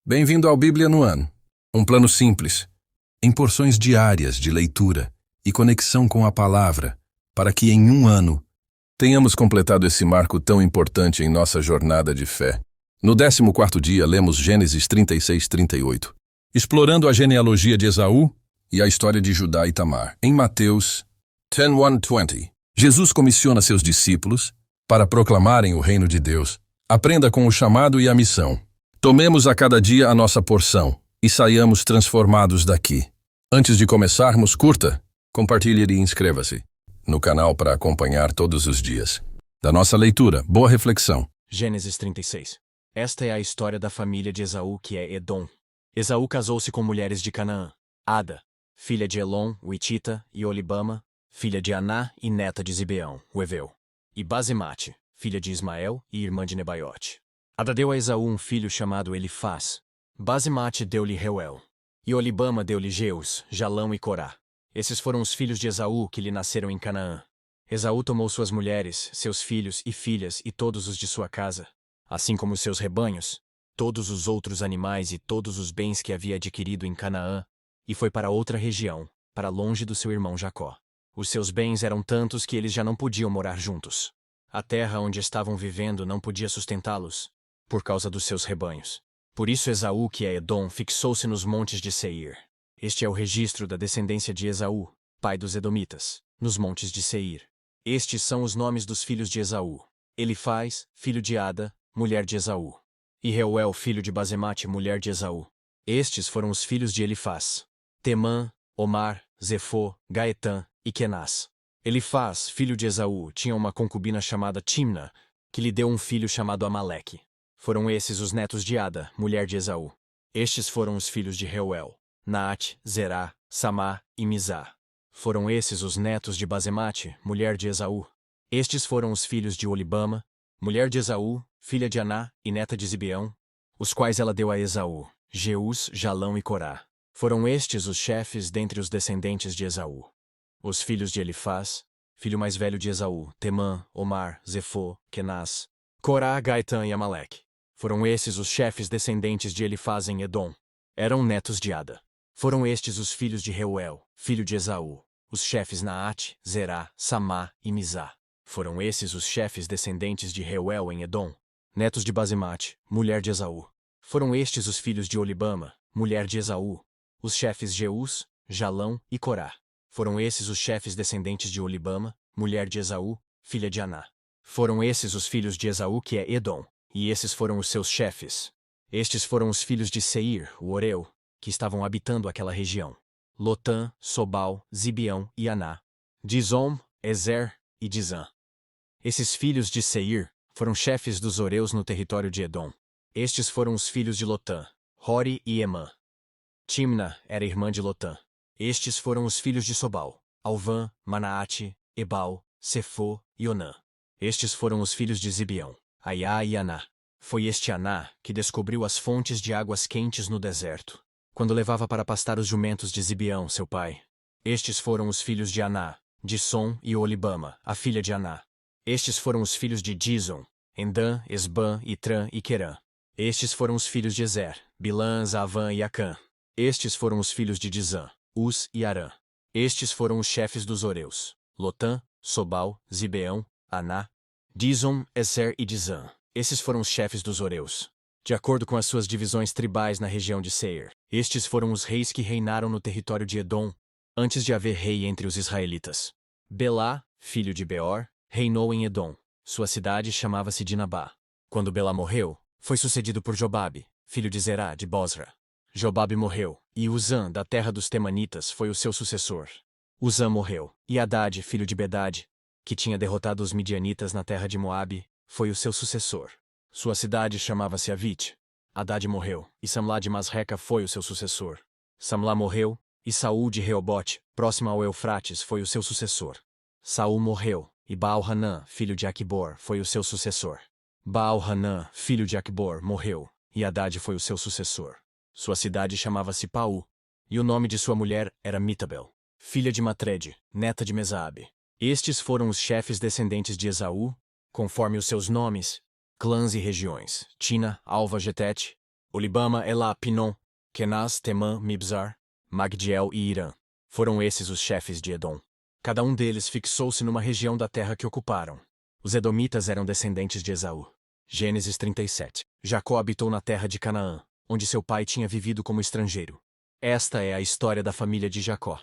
Bem-vindo ao Bíblia no Ano. Um plano simples, em porções diárias de leitura e conexão com a palavra, para que em um ano tenhamos completado esse marco tão importante em nossa jornada de fé. No 14º dia, lemos Gênesis 36:38, explorando a genealogia de Esaú e a história de Judá e Tamar. Em Mateus 10:1-20, Jesus comissiona seus discípulos para proclamarem o reino de Deus. Aprenda com o chamado e a missão. Tomemos a cada dia a nossa porção e saiamos transformados daqui. Antes de começarmos, curta, compartilhe e inscreva-se no canal para acompanhar todos os dias da nossa leitura. Boa reflexão. Gênesis 36. Esta é a história da família de Esaú, que é Edom. Esaú casou-se com mulheres de Canaã: Ada, filha de Elon, o Hitita, e Olibama, filha de Aná e neta de Zibeão, o Heveu, e Basemate, filha de Ismael e irmã de Nebaiote. Ada deu a Esaú um filho chamado Elifaz. Basemate deu-lhe Reuel. E Olibama deu-lhe Jeus, Jalão e Corá. Esses foram os filhos de Esaú que lhe nasceram em Canaã. Esaú tomou suas mulheres, seus filhos e filhas e todos os de sua casa, assim como os seus rebanhos, todos os outros animais e todos os bens que havia adquirido em Canaã, e foi para outra região, para longe do seu irmão Jacó. Os seus bens eram tantos que eles já não podiam morar juntos. A terra onde estavam vivendo não podia sustentá-los, por causa dos seus rebanhos. Por isso Esaú, que é Edom, fixou-se nos montes de Seir. Este é o registro da descendência de Esaú, pai dos Edomitas, nos montes de Seir. Estes são os nomes dos filhos de Esaú: Elifaz, filho de Ada, mulher de Esaú, e Reuel, filho de Basemate, mulher de Esaú. Estes foram os filhos de Elifaz: Temã, Omar, Zefô, Gaetã e Kenaz. Elifaz, filho de Esaú, tinha uma concubina chamada Timna, que lhe deu um filho chamado Amaleque. Foram esses os netos de Ada, mulher de Esaú. Estes foram os filhos de Reuel: Naate, Zerá, Samá e Mizá. Foram esses os netos de Basemate, mulher de Esaú. Estes foram os filhos de Olibama, mulher de Esaú, filha de Aná e neta de Zibeão, os quais ela deu a Esaú: Jeus, Jalão e Corá. Foram estes os chefes dentre os descendentes de Esaú. Os filhos de Elifaz, filho mais velho de Esaú: Temã, Omar, Zefô, Kenaz, Corá, Gaetã e Amaleque. Foram esses os chefes descendentes de Elifaz em Edom. Eram netos de Ada. Foram estes os filhos de Reuel, filho de Esaú, os chefes Naate, Zerá, Samá e Mizá. Foram esses os chefes descendentes de Reuel em Edom, netos de Basemate, mulher de Esaú. Foram estes os filhos de Olibama, mulher de Esaú, os chefes Jeus, Jalão e Corá. Foram esses os chefes descendentes de Olibama, mulher de Esaú, filha de Aná. Foram esses os filhos de Esaú, que é Edom, e esses foram os seus chefes. Estes foram os filhos de Seir, o Oreu, que estavam habitando aquela região: Lotã, Sobal, Zibeão e Aná, Dizom, Ezer e Dizã. Esses filhos de Seir foram chefes dos Oreus no território de Edom. Estes foram os filhos de Lotã: Hori e Emã. Timna era irmã de Lotã. Estes foram os filhos de Sobal: Alvã, Manaate, Ebal, Sefô e Onã. Estes foram os filhos de Zibeão: Aiá e Aná. Foi este Aná que descobriu as fontes de águas quentes no deserto, quando levava para pastar os jumentos de Zibeão, seu pai. Estes foram os filhos de Aná: Dissom e Olibama, a filha de Aná. Estes foram os filhos de Dizon: Endã, Esbã, Itrã e Querã. Estes foram os filhos de Ezer: Bilã, Zavã e Acã. Estes foram os filhos de Dizã: Uz e Arã. Estes foram os chefes dos Oreus: Lotã, Sobal, Zibeão, Aná, Dizom, Ezer e Dizã. Esses foram os chefes dos Oreus, de acordo com as suas divisões tribais na região de Seir. Estes foram os reis que reinaram no território de Edom, antes de haver rei entre os israelitas. Belá, filho de Beor, reinou em Edom. Sua cidade chamava-se Dinabá. Quando Belá morreu, foi sucedido por Jobabe, filho de Zerá, de Bosra. Jobabe morreu, e Uzã, da terra dos Temanitas, foi o seu sucessor. Uzã morreu, e Hadade, filho de Bedade, que tinha derrotado os midianitas na terra de Moabe, foi o seu sucessor. Sua cidade chamava-se Avite. Hadade morreu, e Samlá de Masreca foi o seu sucessor. Samlá morreu, e Saul de Reobote, próximo ao Eufrates, foi o seu sucessor. Saul morreu, e Baal-Hanã, filho de Aquibor, foi o seu sucessor. Baal-Hanã, filho de Aquibor, morreu, e Hadade foi o seu sucessor. Sua cidade chamava-se Paú, e o nome de sua mulher era Mitabel, filha de Matrede, neta de Mesabe. Estes foram os chefes descendentes de Esaú, conforme os seus nomes, clãs e regiões: Tina, Alva, Getete, Olibama, Elá, Pinom, Kenaz, Temã, Mibzar, Magdiel e Irã. Foram esses os chefes de Edom. Cada um deles fixou-se numa região da terra que ocuparam. Os edomitas eram descendentes de Esaú. Gênesis 37. Jacó habitou na terra de Canaã, onde seu pai tinha vivido como estrangeiro. Esta é a história da família de Jacó.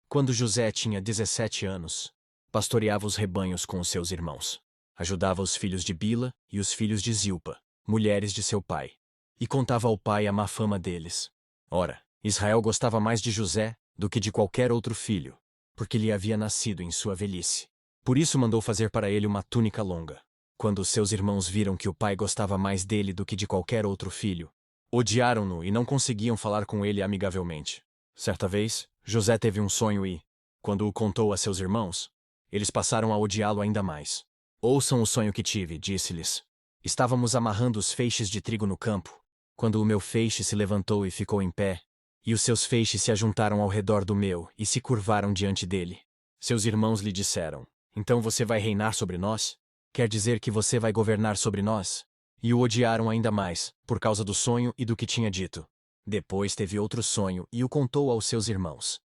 Quando José tinha 17 anos, pastoreava os rebanhos com os seus irmãos. Ajudava os filhos de Bila e os filhos de Zilpa, mulheres de seu pai, e contava ao pai a má fama deles. Ora, Israel gostava mais de José do que de qualquer outro filho, porque lhe havia nascido em sua velhice. Por isso mandou fazer para ele uma túnica longa. Quando os seus irmãos viram que o pai gostava mais dele do que de qualquer outro filho, odiaram-no e não conseguiam falar com ele amigavelmente. Certa vez, José teve um sonho e, quando o contou a seus irmãos, eles passaram a odiá-lo ainda mais. Ouçam o sonho que tive, disse-lhes. Estávamos amarrando os feixes de trigo no campo, quando o meu feixe se levantou e ficou em pé, e os seus feixes se ajuntaram ao redor do meu e se curvaram diante dele. Seus irmãos lhe disseram, então você vai reinar sobre nós? Quer dizer que você vai governar sobre nós? E o odiaram ainda mais, por causa do sonho e do que tinha dito. Depois teve outro sonho e o contou aos seus irmãos.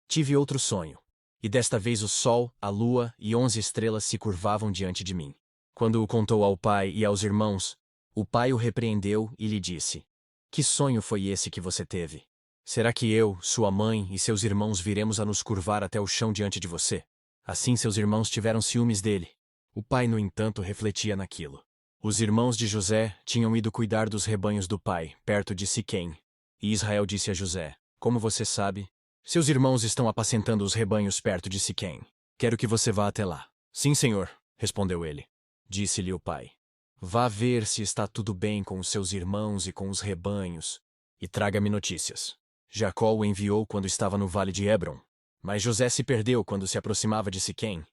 Tive outro sonho, e desta vez o sol, a lua e 11 estrelas se curvavam diante de mim. Quando o contou ao pai e aos irmãos, o pai o repreendeu e lhe disse, que sonho foi esse que você teve? Será que eu, sua mãe e seus irmãos viremos a nos curvar até o chão diante de você? Assim seus irmãos tiveram ciúmes dele. O pai, no entanto, refletia naquilo. Os irmãos de José tinham ido cuidar dos rebanhos do pai, perto de Siquém. E Israel disse a José, como você sabe, seus irmãos estão apacentando os rebanhos perto de Siquém. Quero que você vá até lá. Sim, senhor, respondeu ele. Disse-lhe o pai, vá ver se está tudo bem com os seus irmãos e com os rebanhos, e traga-me notícias. Jacó o enviou quando estava no vale de Hebron, mas José se perdeu quando se aproximava de Siquém.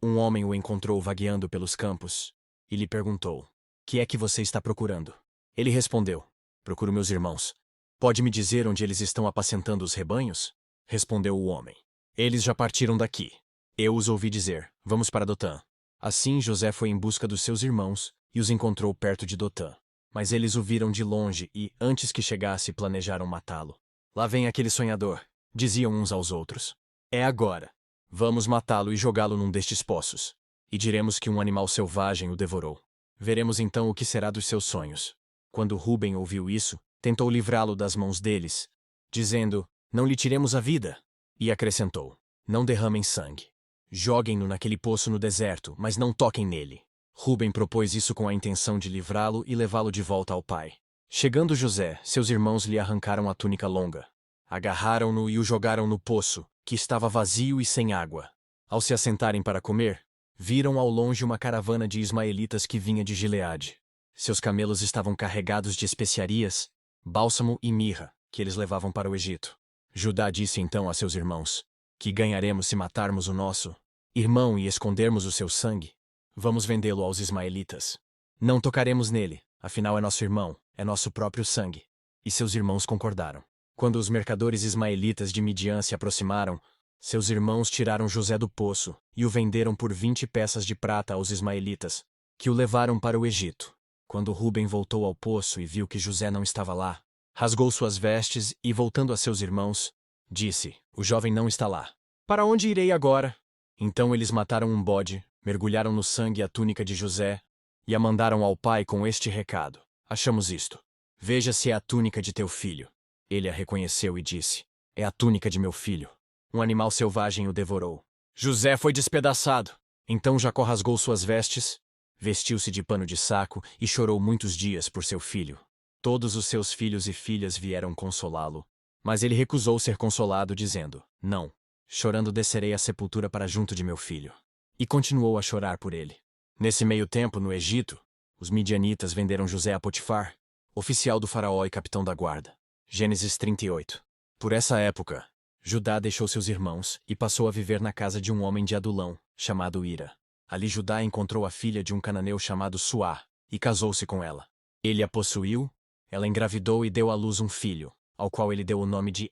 Um homem o encontrou vagueando pelos campos, e lhe perguntou, que é que você está procurando? Ele respondeu, procuro meus irmãos. Pode me dizer onde eles estão apacentando os rebanhos? Respondeu o homem, eles já partiram daqui. Eu os ouvi dizer, vamos para Dotã. Assim José foi em busca dos seus irmãos, e os encontrou perto de Dotã. Mas eles o viram de longe e, antes que chegasse, planejaram matá-lo. Lá vem aquele sonhador, diziam uns aos outros. É agora. Vamos matá-lo e jogá-lo num destes poços. E diremos que um animal selvagem o devorou. Veremos então o que será dos seus sonhos. Quando Ruben ouviu isso, tentou livrá-lo das mãos deles, dizendo, não lhe tiremos a vida. E acrescentou, não derramem sangue. Joguem-no naquele poço no deserto, mas não toquem nele. Ruben propôs isso com a intenção de livrá-lo e levá-lo de volta ao pai. Chegando José, seus irmãos lhe arrancaram a túnica longa. Agarraram-no e o jogaram no poço, que estava vazio e sem água. Ao se assentarem para comer, viram ao longe uma caravana de ismaelitas que vinha de Gileade. Seus camelos estavam carregados de especiarias, bálsamo e mirra, que eles levavam para o Egito. Judá disse então a seus irmãos, que ganharemos se matarmos o nosso irmão e escondermos o seu sangue? Vamos vendê-lo aos ismaelitas. Não tocaremos nele, afinal é nosso irmão, é nosso próprio sangue. E seus irmãos concordaram. Quando os mercadores ismaelitas de Midian se aproximaram, seus irmãos tiraram José do poço e o venderam por 20 peças de prata aos ismaelitas, que o levaram para o Egito. Quando Ruben voltou ao poço e viu que José não estava lá, rasgou suas vestes e, voltando a seus irmãos, disse, o jovem não está lá. Para onde irei agora? Então eles mataram um bode, mergulharam no sangue a túnica de José e a mandaram ao pai com este recado. Achamos isto. Veja se é a túnica de teu filho. Ele a reconheceu e disse, é a túnica de meu filho. Um animal selvagem o devorou. José foi despedaçado. Então Jacó rasgou suas vestes, vestiu-se de pano de saco e chorou muitos dias por seu filho. Todos os seus filhos e filhas vieram consolá-lo, mas ele recusou ser consolado, dizendo, não, chorando descerei à sepultura para junto de meu filho. E continuou a chorar por ele. Nesse meio tempo, no Egito, os midianitas venderam José a Potifar, oficial do faraó e capitão da guarda. Gênesis 38. Por essa época, Judá deixou seus irmãos e passou a viver na casa de um homem de Adulão, chamado Ira. Ali Judá encontrou a filha de um cananeu chamado Suá, e casou-se com ela. Ele a possuiu, ela engravidou e deu à luz um filho, ao qual ele deu o nome de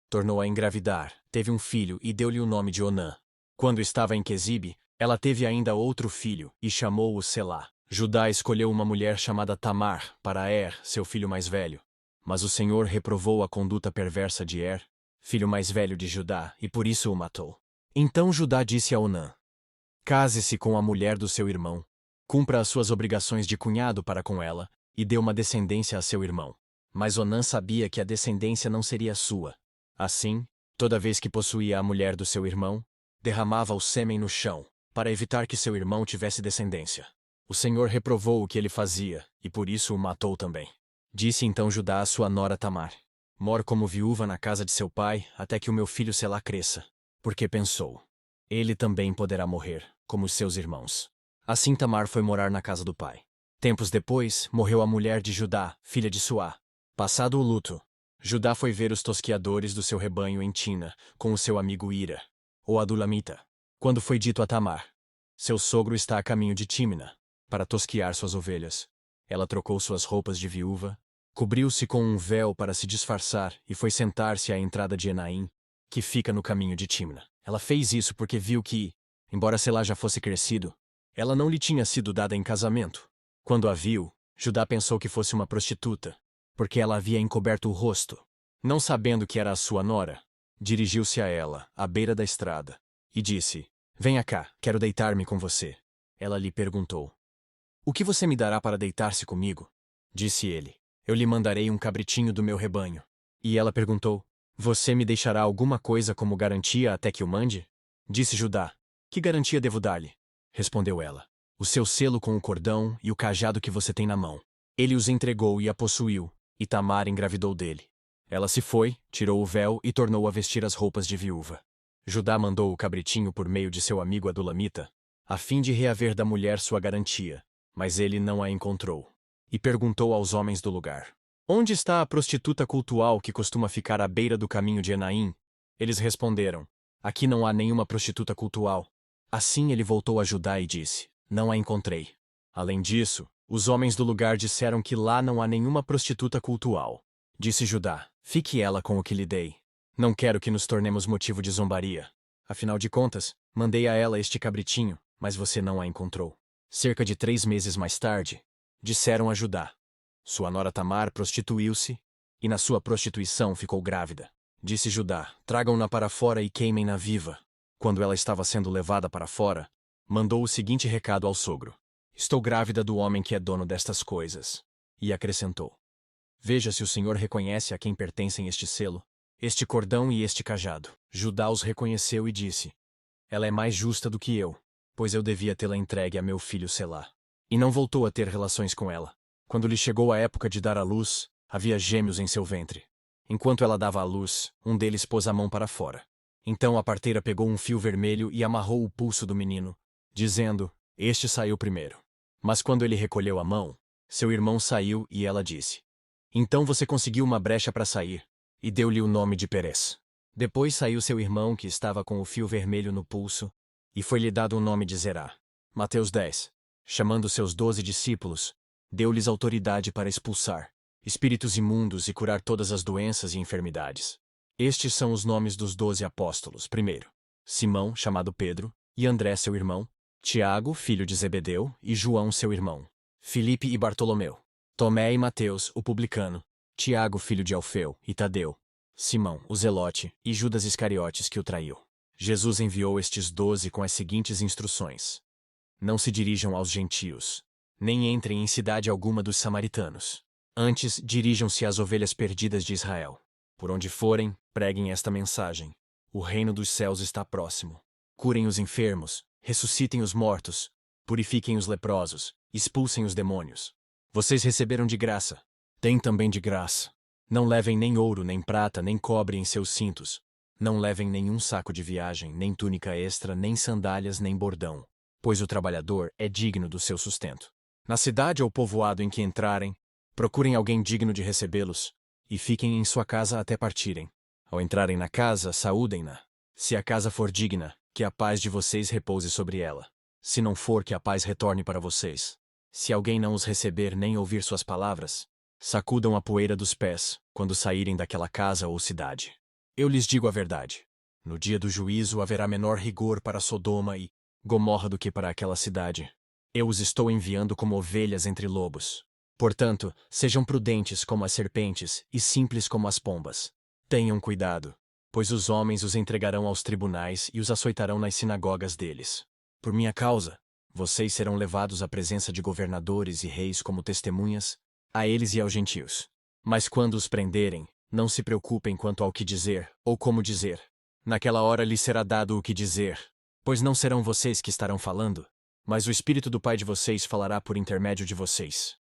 Tornou a engravidar, teve um filho e deu-lhe o nome de Onã. Quando estava em Quezibe, ela teve ainda outro filho e chamou-o Selá. Judá escolheu uma mulher chamada Tamar para seu filho mais velho. Mas o Senhor reprovou a conduta perversa de filho mais velho de Judá, e por isso o matou. Então Judá disse a Onã: case-se com a mulher do seu irmão, cumpra as suas obrigações de cunhado para com ela, e dê uma descendência a seu irmão. Mas Onã sabia que a descendência não seria sua. Assim, toda vez que possuía a mulher do seu irmão, derramava o sêmen no chão, para evitar que seu irmão tivesse descendência. O Senhor reprovou o que ele fazia, e por isso o matou também. Disse então Judá à sua nora Tamar: mor como viúva na casa de seu pai, até que o meu filho Selá cresça. Porque pensou: ele também poderá morrer, como os seus irmãos. Assim Tamar foi morar na casa do pai. Tempos depois, morreu a mulher de Judá, filha de Suá. Passado o luto, Judá foi ver os tosquiadores do seu rebanho em Tina, com o seu amigo Ira, o Adulamita. Quando foi dito a Tamar: seu sogro está a caminho de Tímina, para tosquiar suas ovelhas. Ela trocou suas roupas de viúva, cobriu-se com um véu para se disfarçar e foi sentar-se à entrada de Enaim, que fica no caminho de Tímina. Ela fez isso porque viu que, embora Selá já fosse crescido, ela não lhe tinha sido dada em casamento. Quando a viu, Judá pensou que fosse uma prostituta, porque ela havia encoberto o rosto. Não sabendo que era a sua nora, dirigiu-se a ela, à beira da estrada, e disse: venha cá, quero deitar-me com você. Ela lhe perguntou: o que você me dará para deitar-se comigo? Disse ele: eu lhe mandarei um cabritinho do meu rebanho. E ela perguntou: você me deixará alguma coisa como garantia até que o mande? Disse Judá: que garantia devo dar-lhe? Respondeu ela: o seu selo com o cordão e o cajado que você tem na mão. Ele os entregou e a possuiu, e Tamar engravidou dele. Ela se foi, tirou o véu e tornou a vestir as roupas de viúva. Judá mandou o cabritinho por meio de seu amigo Adulamita, a fim de reaver da mulher sua garantia, mas ele não a encontrou. E perguntou aos homens do lugar: onde está a prostituta cultual que costuma ficar à beira do caminho de Enaim? Eles responderam: aqui não há nenhuma prostituta cultual. Assim ele voltou a Judá e disse: não a encontrei. Além disso, os homens do lugar disseram que lá não há nenhuma prostituta cultual. Disse Judá: fique ela com o que lhe dei. Não quero que nos tornemos motivo de zombaria. Afinal de contas, mandei a ela este cabritinho, mas você não a encontrou. Cerca de 3 meses mais tarde, disseram a Judá: sua nora Tamar prostituiu-se, e na sua prostituição ficou grávida. Disse Judá: tragam-na para fora e queimem-na viva. Quando ela estava sendo levada para fora, mandou o seguinte recado ao sogro: estou grávida do homem que é dono destas coisas. E acrescentou: veja se o Senhor reconhece a quem pertencem este selo, este cordão e este cajado. Judá os reconheceu e disse: ela é mais justa do que eu, pois eu devia tê-la entregue a meu filho Selá. E não voltou a ter relações com ela. Quando lhe chegou a época de dar à luz, havia gêmeos em seu ventre. Enquanto ela dava à luz, um deles pôs a mão para fora. Então a parteira pegou um fio vermelho e amarrou o pulso do menino, dizendo: este saiu primeiro. Mas quando ele recolheu a mão, seu irmão saiu e ela disse: então você conseguiu uma brecha para sair, e deu-lhe o nome de Perez. Depois saiu seu irmão que estava com o fio vermelho no pulso, e foi-lhe dado o nome de Zerá. Mateus 10. Chamando seus 12 discípulos, deu-lhes autoridade para expulsar espíritos imundos e curar todas as doenças e enfermidades. Estes são os nomes dos 12 apóstolos. Primeiro, Simão, chamado Pedro, e André seu irmão, Tiago, filho de Zebedeu, e João seu irmão, Filipe e Bartolomeu, Tomé e Mateus, o publicano, Tiago, filho de Alfeu, e Tadeu, Simão, o zelote, e Judas Iscariotes, que o traiu. Jesus enviou estes 12 com as seguintes instruções: não se dirijam aos gentios, nem entrem em cidade alguma dos samaritanos. Antes, dirijam-se às ovelhas perdidas de Israel. Por onde forem, preguem esta mensagem: o reino dos céus está próximo. Curem os enfermos, ressuscitem os mortos, purifiquem os leprosos, expulsem os demônios. Vocês receberam de graça, deem também de graça. Não levem nem ouro, nem prata, nem cobre em seus cintos. Não levem nenhum saco de viagem, nem túnica extra, nem sandálias, nem bordão, pois o trabalhador é digno do seu sustento. Na cidade ou povoado em que entrarem, procurem alguém digno de recebê-los, e fiquem em sua casa até partirem. Ao entrarem na casa, saúdem-na. Se a casa for digna, que a paz de vocês repouse sobre ela. Se não for, que a paz retorne para vocês. Se alguém não os receber nem ouvir suas palavras, sacudam a poeira dos pés, quando saírem daquela casa ou cidade. Eu lhes digo a verdade: no dia do juízo haverá menor rigor para Sodoma e Gomorra do que para aquela cidade. Eu os estou enviando como ovelhas entre lobos. Portanto, sejam prudentes como as serpentes e simples como as pombas. Tenham cuidado, pois os homens os entregarão aos tribunais e os açoitarão nas sinagogas deles. Por minha causa, vocês serão levados à presença de governadores e reis como testemunhas, a eles e aos gentios. Mas quando os prenderem, não se preocupem quanto ao que dizer ou como dizer. Naquela hora lhes será dado o que dizer, pois não serão vocês que estarão falando, mas o Espírito do Pai de vocês falará por intermédio de vocês.